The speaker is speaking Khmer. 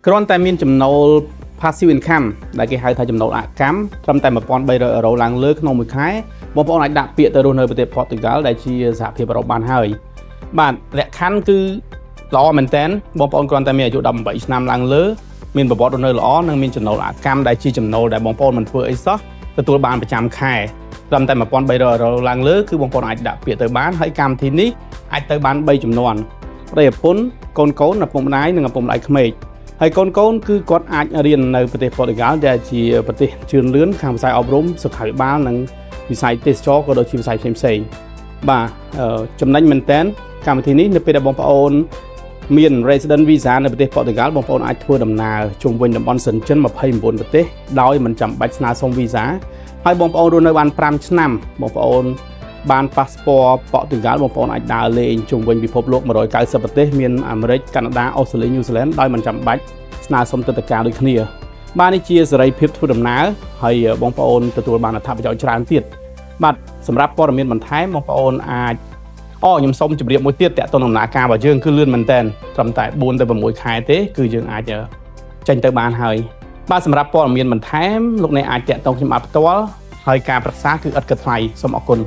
គ្រាន់តែមានចំណូល passive income ដែលគេហៅថាចំណូលអកម្មត្រឹមតែ $1,300 ឡើងលើក្នុងមួយខែបងប្អូនអាចដាក់ពាក្យទៅរស់នៅប្រទេស Portugal ដែលជាសហភាពអឺរ៉ុបបានហើយបាទលក្ខខណ្ឌគឺល្អមែនតើបងប្អូនគ្រាន់តែមានអាយុ18ឆ្នាំឡើងលើមានប្រវត្តិរស់នៅល្អនិងមានចំណូលអកម្មដែលជាចំណូលដែលបងប្អូនមិនធ្វើអីសោះទទួលបានប្រចាំខែត្រឹមតែ $1,300 ឡើងលើគឺបងប្អូនអាចដាក់ពាក្យទៅបានហើយកម្មវិធីនេះអាចទៅបាន3ចំនួនប្តីប្រពន្ធកូនឪពុកម្ដាយនិងឪពុកម្ដាយក្មេកហើយកូនគឺគាត់អាចរៀននៅប្រទេស Portugal ដែលជាប្រទេសជឿនលឿនខាងវិស័យអប់រំសុខាភិបាលនិងវិស័យទេសចរក៏ដូចជាវិស័យផ្សេងបាទចំណេញមែនតើកម្មវិធីនេះនៅពេលដែលបងប្អូនមាន resident visa នៅប្រទេស Portugal បងប្អូនអាចធ្វើដំណើរជុំវិញតំបន់សិនចិន29ប្រទេសដោយមិនចាំបាច់ស្នើសុំ visa ហើយបងប្អូនរស់នៅបាន5ឆ្នាំបងប្អូនបាន passport Portugal បងប្អូនអាចដើរលេងជុំវិញពិភពលោក190ប្រទេសមានអាមេរិកកាណាដាអូស្ត្រាលីញូហ្សេឡង់ដោយមិនចាំបាច់ស្នើសុំទិដ្ឋាការដូចគ្នាបាទនេះជាសេរីភាពធ្វើដំណើរហើយបងប្អូនទទួលបានអត្ថប្រយោជន៍ច្រើនទៀតបាទសម្រាប់ព័ត៌មានបន្ថែមបងប្អូនអាចខ្ញុំសូមជម្រាបមួយទៀតតាក់ទងដំណើរការរបស់យើងគឺលឿនមែនតើត្រឹមតែ4ទៅ6ខែទេគឺយើងអាចចេញទៅបានហើយបាទសម្រាប់ព័ត៌មានបន្ថែមលោកអ្នកអាចតាក់ទងខ្ញុំបានផ្ទាល់ហើយការប្រឹក្សាគឺឥតគិតថ្លៃសូមអរគុណ